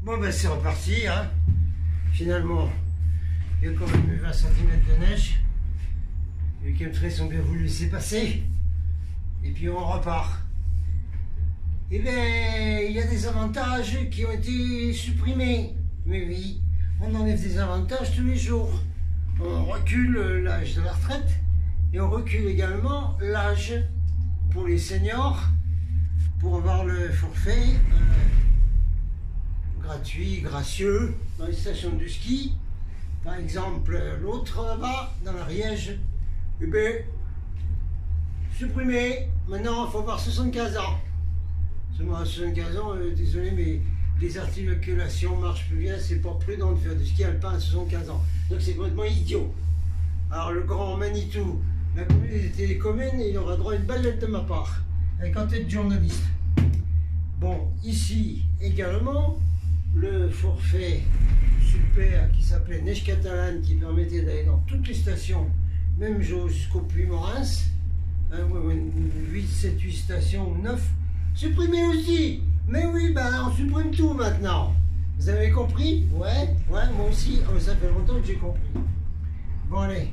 Bon ben c'est reparti, hein. Finalement, il y a quand même eu 20 cm de neige. Les chemtrails ont bien voulu laisser passer. Et puis on repart. Eh bien, il y a des avantages qui ont été supprimés. Mais oui, on enlève des avantages tous les jours. On recule l'âge de la retraite et on recule également l'âge pour les seniors pour avoir le forfait gratuit, gracieux dans les stations de ski. Par exemple, l'autre là-bas, dans l'Ariège, eh bien, supprimé. Maintenant, il faut avoir 75 ans. Seulement à 75 ans, désolé, mais les articulations marchent plus bien, c'est pas prudent de faire du ski alpin à 75 ans. Donc c'est complètement idiot. Alors le grand Manitou, la communauté des communes, il aura droit à une belle lettre de ma part, avec en tête journaliste. Bon, ici également, le forfait super qui s'appelait Neige Catalane, qui permettait d'aller dans toutes les stations, même jusqu'au Puy-Morens, 8, 7, 8 stations ou 9, supprimé aussi. Mais oui, ben on supprime tout maintenant. Vous avez compris? Ouais, moi aussi. Oh, ça fait longtemps que j'ai compris. Bon allez,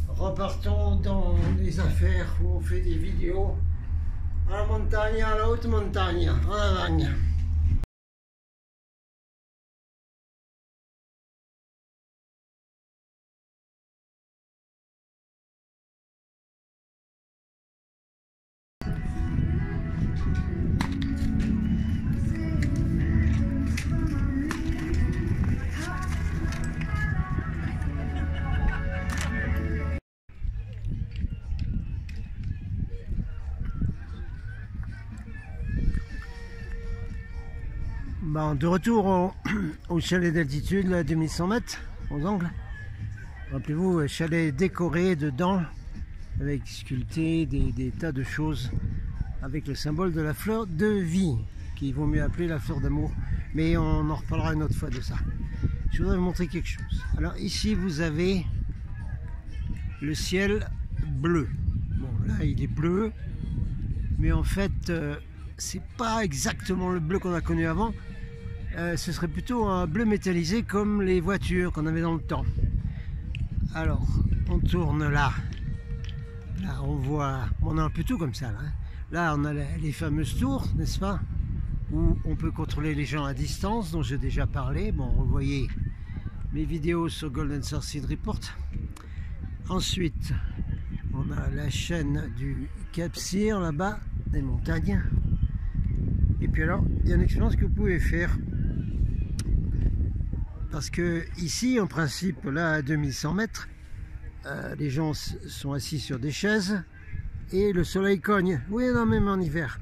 repartons dans les affaires où on fait des vidéos. À la montagne, à la haute montagne, en Allemagne. Bon, de retour au chalet d'altitude, à 2100 mètres, aux Angles. Rappelez-vous, chalet décoré dedans, avec sculpté des tas de choses, avec le symbole de la fleur de vie, qu'il vaut mieux appeler la fleur d'amour. Mais on en reparlera une autre fois de ça. Je voudrais vous montrer quelque chose. Alors ici, vous avez le ciel bleu. Bon, là, il est bleu, mais en fait, c'est pas exactement le bleu qu'on a connu avant. Ce serait plutôt un bleu métallisé comme les voitures qu'on avait dans le temps. Alors, on tourne là. Là, on voit, on a un peu tout comme ça. Là, là on a les fameuses tours, n'est-ce pas? Où on peut contrôler les gens à distance, dont j'ai déjà parlé. Bon, vous voyez mes vidéos sur Golden Sourcid Report. Ensuite, on a la chaîne du Cap Cyr, là-bas, des montagnes. Et puis alors, il y a une expérience que vous pouvez faire. Parce que ici, en principe, là, à 2100 mètres, les gens sont assis sur des chaises et le soleil cogne. Oui, non, même en hiver.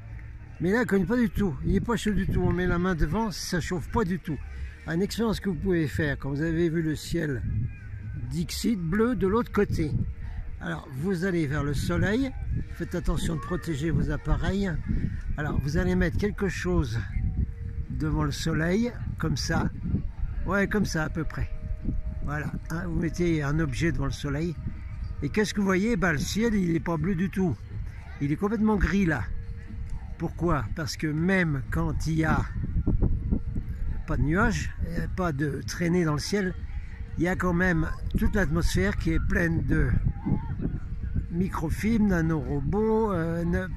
Mais là, il ne cogne pas du tout. Il n'est pas chaud du tout. On met la main devant, ça ne chauffe pas du tout. Une expérience que vous pouvez faire quand vous avez vu le ciel Dixit bleu de l'autre côté. Alors, vous allez vers le soleil. Faites attention de protéger vos appareils. Alors, vous allez mettre quelque chose devant le soleil, comme ça. Ouais, comme ça à peu près. Voilà, hein, vous mettez un objet devant le soleil. Et qu'est-ce que vous voyez? Ben, le ciel, il n'est pas bleu du tout. Il est complètement gris là. Pourquoi? Parce que même quand il n'y a pas de nuages, pas de traînées dans le ciel, il y a quand même toute l'atmosphère qui est pleine de microfilms, nanorobots,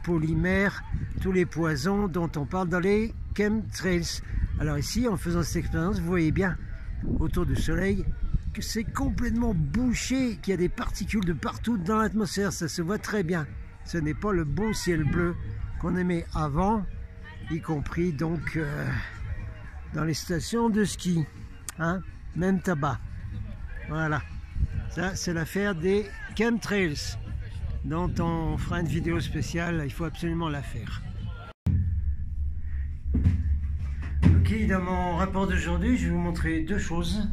polymères, tous les poisons dont on parle dans les chemtrails. Alors ici, en faisant cette expérience, vous voyez bien autour du soleil que c'est complètement bouché, qu'il y a des particules de partout dans l'atmosphère, ça se voit très bien. Ce n'est pas le beau ciel bleu qu'on aimait avant, y compris donc dans les stations de ski, hein, même tabac. Voilà, ça c'est l'affaire des chemtrails, dont on fera une vidéo spéciale, il faut absolument la faire. Ok, dans mon rapport d'aujourd'hui, je vais vous montrer deux choses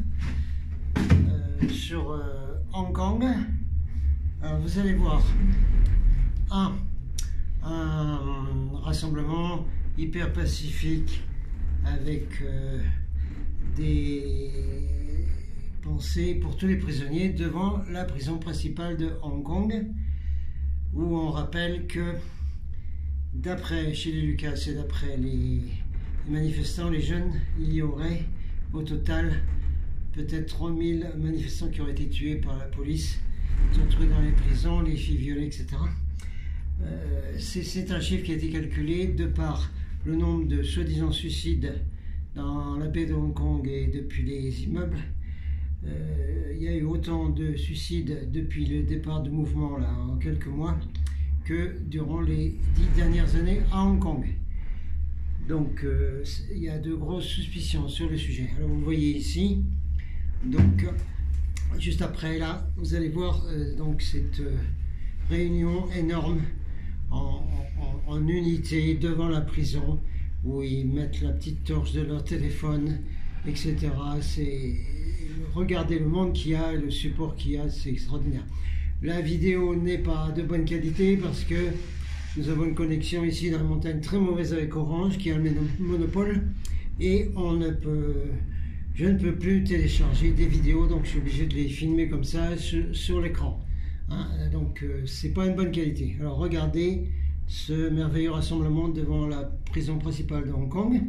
sur Hong Kong. Alors, vous allez voir un rassemblement hyper pacifique avec des pensées pour tous les prisonniers devant la prison principale de Hong Kong, où on rappelle que d'après chez les Lucas et d'après les les manifestants, les jeunes, il y aurait au total peut-être 3000 manifestants qui auraient été tués par la police, retrouvés dans les prisons, les filles violées, etc. C'est un chiffre qui a été calculé de par le nombre de soi-disant suicides dans la baie de Hong Kong et depuis les immeubles. Il y a eu autant de suicides depuis le départ du mouvement là, en quelques mois que durant les 10 dernières années à Hong Kong. Donc il y a de grosses suspicions sur le sujet. Alors vous voyez ici, donc juste après là, vous allez voir donc cette réunion énorme en unité devant la prison où ils mettent la petite torche de leur téléphone, etc. Regardez le monde qu'il y a et le support qu'il y a, c'est extraordinaire. La vidéo n'est pas de bonne qualité parce que nous avons une connexion ici dans la montagne très mauvaise avec Orange qui a le monopole et je ne peux plus télécharger des vidéos, donc je suis obligé de les filmer comme ça sur l'écran. Hein, donc c'est pas une bonne qualité. Alors regardez ce merveilleux rassemblement devant la prison principale de Hong Kong.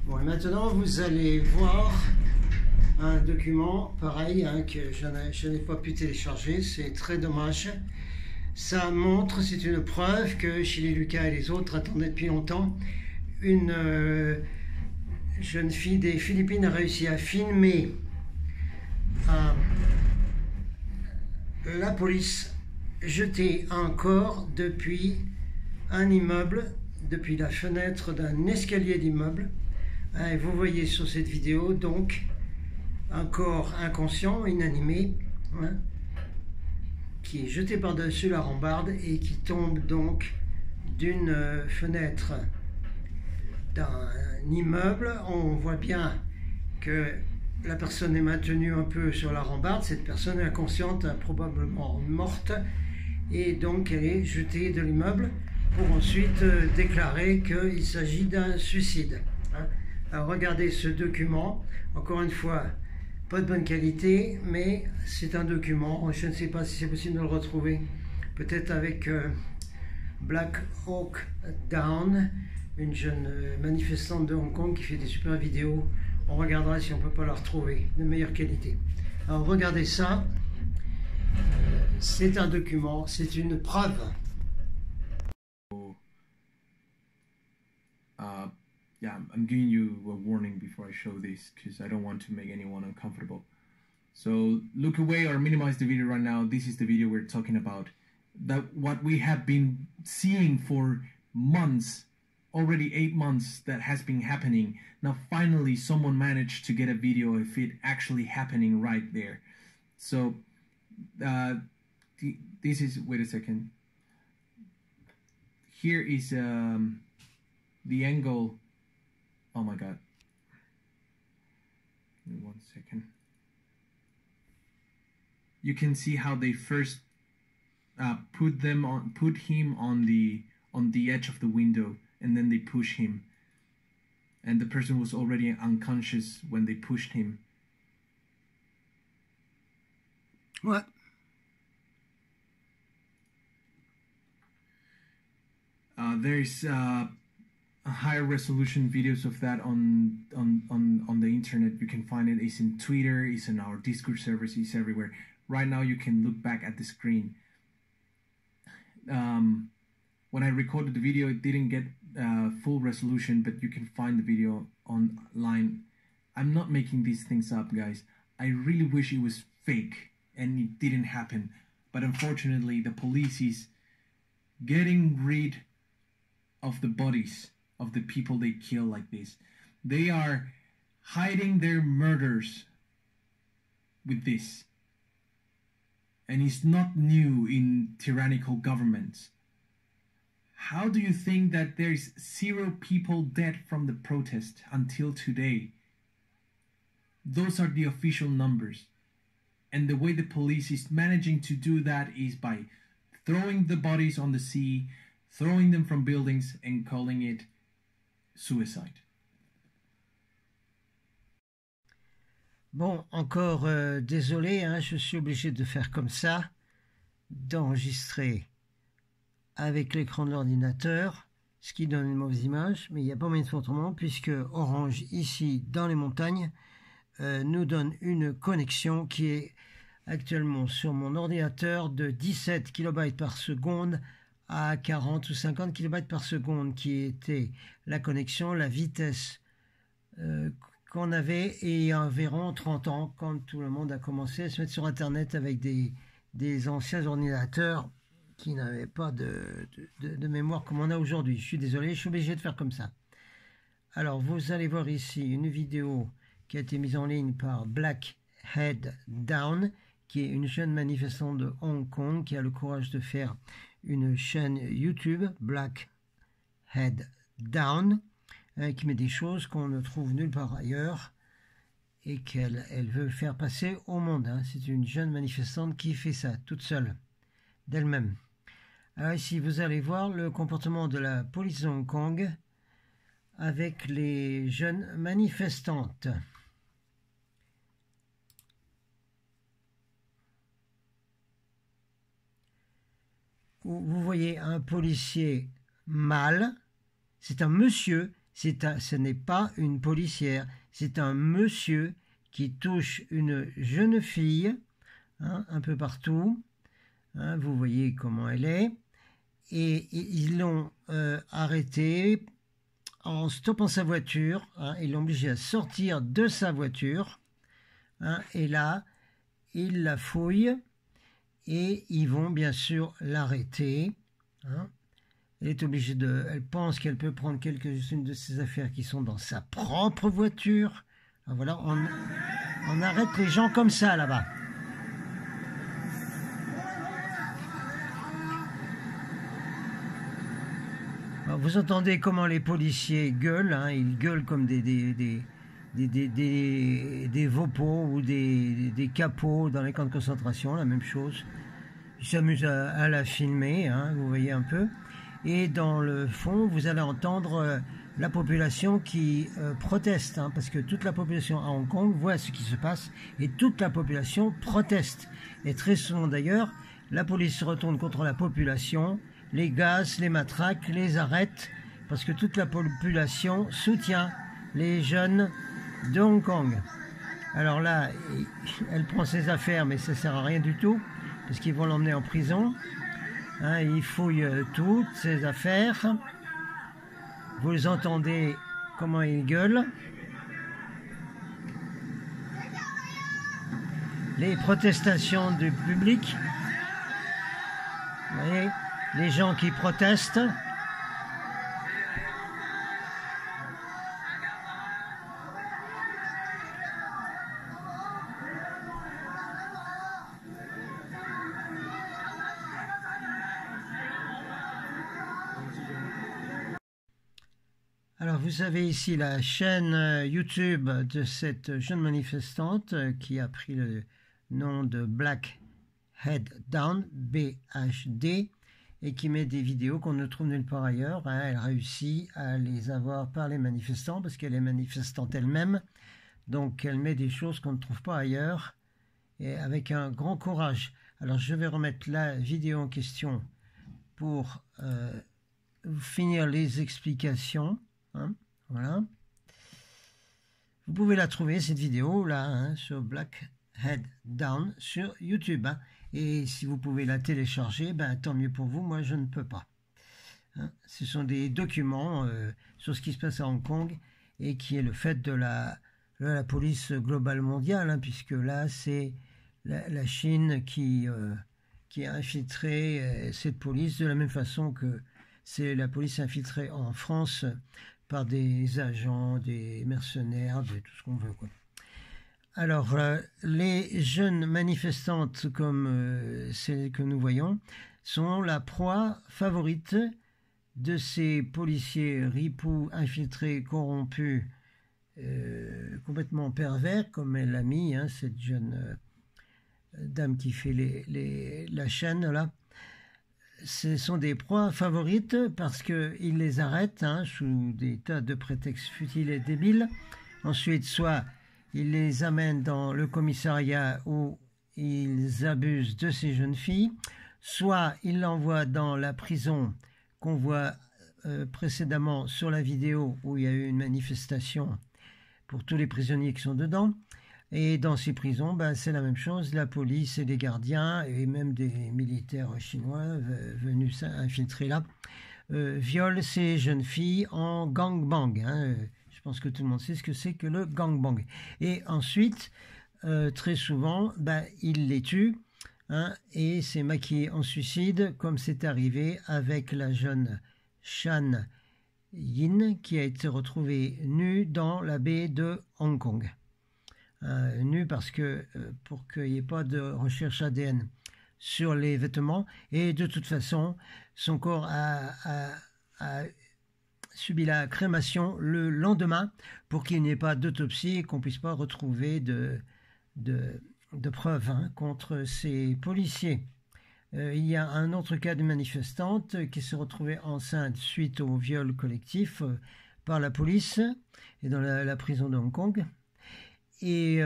Bon, et maintenant vous allez voir un document pareil hein, que je n'ai pas pu télécharger, c'est très dommage. Ça montre, c'est une preuve que Shelley Lucas et les autres attendaient depuis longtemps. Une jeune fille des Philippines a réussi à filmer la police jeter un corps depuis un immeuble, depuis la fenêtre d'un escalier d'immeuble. Et vous voyez sur cette vidéo donc un corps inconscient, inanimé, hein, qui est jeté par-dessus la rambarde et qui tombe donc d'une fenêtre d'un immeuble. On voit bien que la personne est maintenue un peu sur la rambarde. Cette personne est inconsciente, probablement morte, et donc elle est jetée de l'immeuble pour ensuite déclarer qu'il s'agit d'un suicide. Hein. Alors regardez ce document, encore une fois, pas de bonne qualité, mais c'est un document. Je ne sais pas si c'est possible de le retrouver, peut-être avec Black Hawk Down, une jeune manifestante de Hong Kong qui fait des super vidéos. On regardera si on ne peut pas la retrouver de meilleure qualité. Alors regardez ça, c'est un document, c'est une preuve. Yeah, I'm giving you a warning before I show this because I don't want to make anyone uncomfortable. So look away or minimize the video right now. This is the video we're talking about. That what we have been seeing for months, already 8 months, that has been happening. Now finally someone managed to get a video of it actually happening right there. So this is, wait a second. Here is the angle. Oh my god. Give me 1 second. You can see how they first put him on the edge of the window, and then they push him. And the person was already unconscious when they pushed him. What? There's higher resolution videos of that on the internet. You can find it. It's in Twitter, it's in our Discord servers, it's everywhere. Right now you can look back at the screen. when I recorded the video, it didn't get full resolution, but you can find the video online. I'm not making these things up, guys. I really wish it was fake and it didn't happen. But unfortunately, the police is getting rid of the bodies of the people they kill like this. They are hiding their murders with this. And it's not new in tyrannical governments. How do you think that there's 0 people dead from the protest until today? Those are the official numbers. And the way the police is managing to do that is by throwing the bodies on the sea, throwing them from buildings and calling it suicide. Bon, encore désolé, hein, je suis obligé de faire comme ça, d'enregistrer avec l'écran de l'ordinateur, ce qui donne une mauvaise image, mais il n'y a pas moyen de faire autrement, puisque Orange, ici, dans les montagnes, nous donne une connexion qui est actuellement sur mon ordinateur de 17 kB par seconde à 40 ou 50 kB par seconde, qui était la connexion, la vitesse qu'on avait il y a environ 30 ans, quand tout le monde a commencé à se mettre sur Internet avec des anciens ordinateurs qui n'avaient pas de mémoire comme on a aujourd'hui. Je suis désolé, je suis obligé de faire comme ça. Alors, vous allez voir ici une vidéo qui a été mise en ligne par Black Head Down, qui est une jeune manifestante de Hong Kong qui a le courage de faire une chaîne YouTube, Black Head Down, qui met des choses qu'on ne trouve nulle part ailleurs et qu'elle veut faire passer au monde. Hein. C'est une jeune manifestante qui fait ça, toute seule, d'elle-même. Alors ici, vous allez voir le comportement de la police de Hong Kong avec les jeunes manifestantes. Vous voyez un policier mâle, c'est un monsieur, ce n'est pas une policière, c'est un monsieur qui touche une jeune fille, hein, un peu partout, hein, vous voyez comment elle est, et ils l'ont arrêté en stoppant sa voiture, hein, ils l'ont obligé à sortir de sa voiture, hein, et là, ils la fouillent, et ils vont bien sûr l'arrêter. Hein. Elle est obligée elle pense qu'elle peut prendre quelques-unes de ses affaires qui sont dans sa propre voiture. Alors voilà, on arrête les gens comme ça là-bas. Vous entendez comment les policiers gueulent, hein, ils gueulent comme des vaupeaux ou des capots dans les camps de concentration, la même chose. Ils s'amusent à la filmer, hein, vous voyez un peu. Et dans le fond, vous allez entendre la population qui proteste, hein, parce que toute la population à Hong Kong voit ce qui se passe et toute la population proteste. Et très souvent d'ailleurs, la police se retourne contre la population, les gaz, les matraques, les arrête, parce que toute la population soutient les jeunes de Hong Kong. Alors là, elle prend ses affaires, mais ça ne sert à rien du tout, parce qu'ils vont l'emmener en prison. Hein, ils fouillent toutes ses affaires. Vous entendez comment ils gueulent. Les protestations du public. Vous voyez, les gens qui protestent. Alors vous avez ici la chaîne YouTube de cette jeune manifestante qui a pris le nom de Black Head Down, BHD, et qui met des vidéos qu'on ne trouve nulle part ailleurs. Hein. Elle réussit à les avoir par les manifestants parce qu'elle est manifestante elle-même, donc elle met des choses qu'on ne trouve pas ailleurs et avec un grand courage. Alors je vais remettre la vidéo en question pour finir les explications. Hein, voilà. Vous pouvez la trouver, cette vidéo là, hein, sur Black Head Down sur YouTube. Hein, et si vous pouvez la télécharger, ben, tant mieux pour vous, moi je ne peux pas. hein. Ce sont des documents sur ce qui se passe à Hong Kong et qui est le fait de la police globale mondiale, hein, puisque là, c'est la Chine qui a infiltré cette police de la même façon que c'est la police infiltrée en France par des agents, des mercenaires, de tout ce qu'on veut, quoi. Alors, les jeunes manifestantes comme celles que nous voyons sont la proie favorite de ces policiers ripoux, infiltrés, corrompus, complètement pervers, comme elle l'a mis, hein, cette jeune dame qui fait la chaîne, là. Ce sont des proies favorites parce qu'ils les arrêtent, hein, sous des tas de prétextes futiles et débiles. Ensuite, soit ils les amènent dans le commissariat où ils abusent de ces jeunes filles, soit ils l'envoient dans la prison qu'on voit précédemment sur la vidéo où il y a eu une manifestation pour tous les prisonniers qui sont dedans. Et dans ces prisons, ben, c'est la même chose, la police et les gardiens, et même des militaires chinois venus infiltrer là, violent ces jeunes filles en gangbang, hein. Je pense que tout le monde sait ce que c'est que le gangbang. Et ensuite, très souvent, ben, ils les tuent, hein, et c'est maquillé en suicide, comme c'est arrivé avec la jeune Shan Yin, qui a été retrouvée nue dans la baie de Hong Kong. Nue parce que pour qu'il n'y ait pas de recherche ADN sur les vêtements, et de toute façon, son corps a subi la crémation le lendemain pour qu'il n'y ait pas d'autopsie et qu'on ne puisse pas retrouver de preuves, hein, contre ces policiers. Il y a un autre cas de manifestante qui s'est retrouvée enceinte suite au viol collectif par la police et dans la prison de Hong Kong, et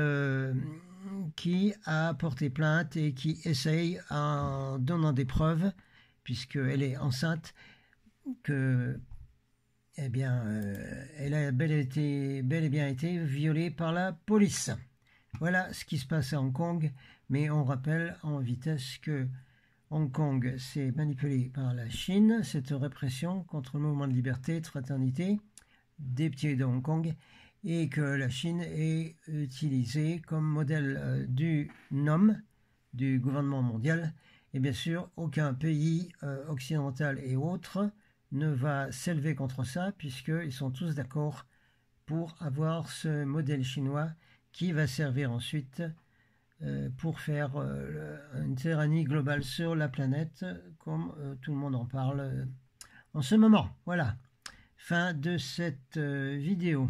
qui a porté plainte et qui essaye, en donnant des preuves, puisqu'elle est enceinte, que eh bien, elle a bel et bien été violée par la police. Voilà ce qui se passe à Hong Kong, mais on rappelle en vitesse que Hong Kong s'est manipulé par la Chine, cette répression contre le mouvement de liberté et de fraternité des petits de Hong Kong, et que la Chine est utilisée comme modèle du NOM, du gouvernement mondial. Et bien sûr, aucun pays occidental et autres ne va s'élever contre ça, puisqu'ils sont tous d'accord pour avoir ce modèle chinois qui va servir ensuite pour faire une tyrannie globale sur la planète, comme tout le monde en parle en ce moment. Voilà, fin de cette vidéo.